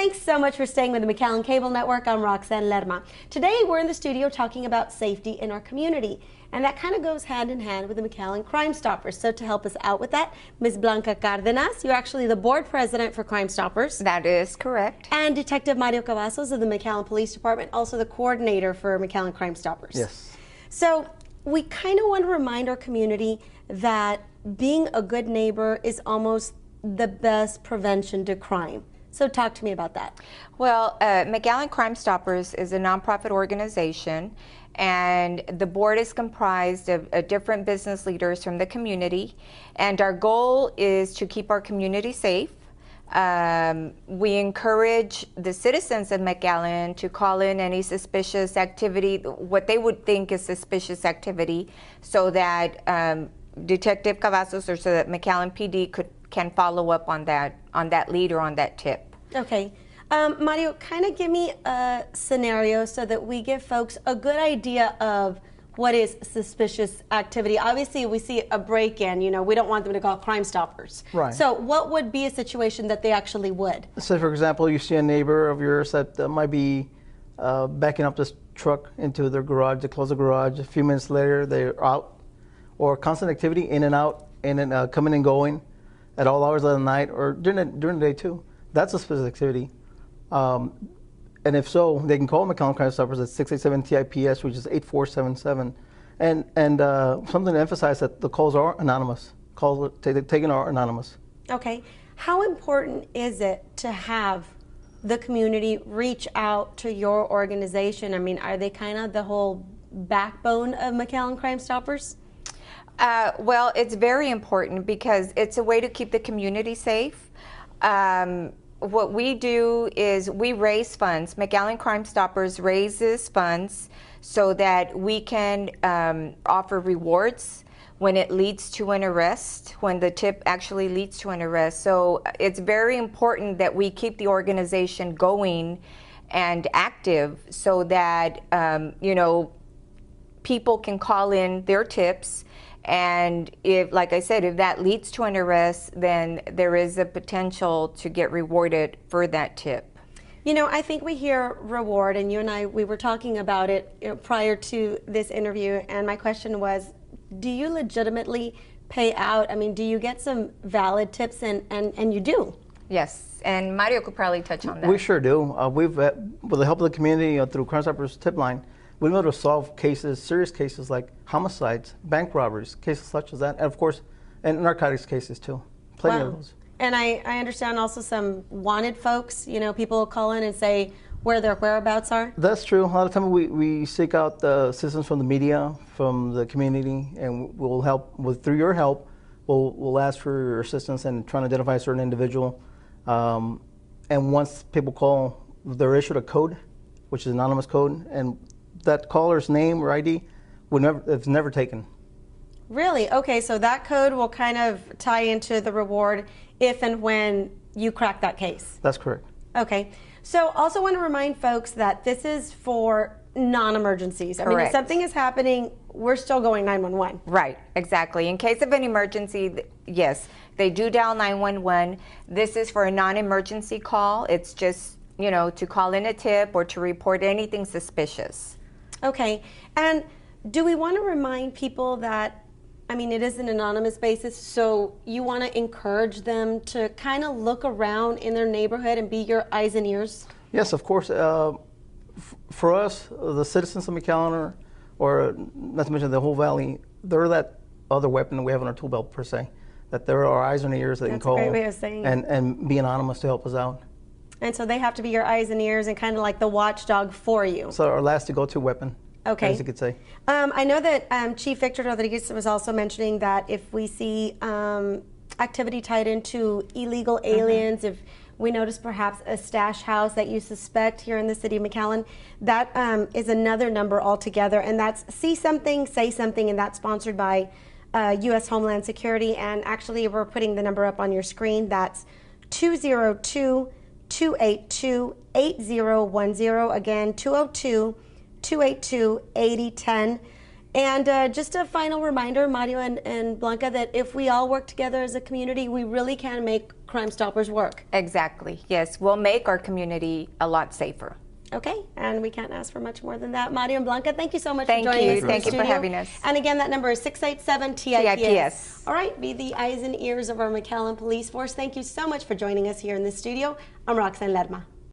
Thanks so much for staying with the McAllen Cable Network. I'm Roxanne Lerma. Today we're in the studio talking about safety in our community, and that kind of goes hand in hand with the McAllen Crime Stoppers. So to help us out with that, Ms. Blanca Cardenas, you're actually the board president for Crime Stoppers. That is correct. And Detective Mario Cavazos of the McAllen Police Department, also the coordinator for McAllen Crime Stoppers. Yes. So we kind of want to remind our community that being a good neighbor is almost the best prevention to crime. So talk to me about that. Well, McAllen Crime Stoppers is a nonprofit organization, and the board is comprised of different business leaders from the community, and our goal is to keep our community safe. We encourage the citizens of McAllen to call in any suspicious activity, what they would think is suspicious activity, so that Detective Cavazos or so that McAllen PD can follow up on that lead or on that tip. Okay. Mario, kind of give me a scenario so that we give folks a good idea of what is suspicious activity. Obviously, we see a break-in, you know, we don't want them to call Crime Stoppers. Right. So what would be a situation that they actually would? So, for example, you see a neighbor of yours that might be backing up this truck into their garage. They close the garage. A few minutes later, they're out. Or constant activity in and out, and coming and going at all hours of the night or during the day too. That's a suspicious activity. And if so, they can call McAllen Crime Stoppers at 687-TIPS, which is 8477. And something to emphasize that the calls are anonymous. Calls taken are anonymous. Okay. How important is it to have the community reach out to your organization? I mean, are they kind of the whole backbone of McAllen Crime Stoppers? Well, it's very important because it's a way to keep the community safe. What we do is we raise funds. McAllen Crime Stoppers raises funds so that we can offer rewards when it leads to an arrest, when the tip actually leads to an arrest. So it's very important that we keep the organization going and active so that, you know, people can call in their tips. And if, like I said, if that leads to an arrest, then there is a potential to get rewarded for that tip. You know, I think we hear reward, and you and I, we were talking about it prior to this interview, and my question was, do you legitimately pay out? I mean, do you get some valid tips, and you do? Yes, and Mario could probably touch on that. We sure do. We've, with the help of the community through Crime Stoppers tip line, we've been able to solve cases, serious cases like homicides, bank robberies, cases such as that, and of course, and narcotics cases too. Plenty of those. And I understand also some wanted folks, you know, people call in and say where their whereabouts are. That's true. A lot of times we seek out assistance from the media, from the community, and we'll help, through your help, we'll ask for your assistance in trying to identify a certain individual. And once people call, they're issued a code, which is an anonymous code, and that caller's name or ID it's never taken. Really? Okay, so that code will kind of tie into the reward if and when you crack that case. That's correct. Okay, so also want to remind folks that this is for non-emergencies. Correct. I mean, if something is happening, we're still going 911. Right, exactly. In case of an emergency, yes, they do dial 911. This is for a non-emergency call. It's just, you know, to call in a tip or to report anything suspicious. Okay, and do we want to remind people that, I mean, it is an anonymous basis, so you want to encourage them to kind of look around in their neighborhood and be your eyes and ears? Yes, of course. For us, the citizens of McAllen, or not to mention the whole valley, they're that other weapon we have in our tool belt per se, that there are eyes and ears that That's can call a great way of saying it. and be anonymous to help us out. And so they have to be your eyes and ears and kind of like the watchdog for you. So our last to go-to weapon, okay, as you could say. I know that Chief Victor Rodriguez was also mentioning that if we see activity tied into illegal aliens, if we notice perhaps a stash house that you suspect here in the city of McAllen, that is another number altogether, and that's See Something, Say Something, and that's sponsored by U.S. Homeland Security. And actually, we're putting the number up on your screen. That's 202-282-8010. Again, 202-282-8010. And just a final reminder, Mario and Blanca, that if we all work together as a community, we really can make Crime Stoppers work. Exactly. Yes, we'll make our community a lot safer. Okay, and we can't ask for much more than that. Mario and Blanca, thank you so much Thank for joining you. us in the Thank you for studio. having us. And again, that number is 687-TIPS. TIPS. All right, be the eyes and ears of our McAllen Police Force. Thank you so much for joining us here in the studio. I'm Roxanne Lerma.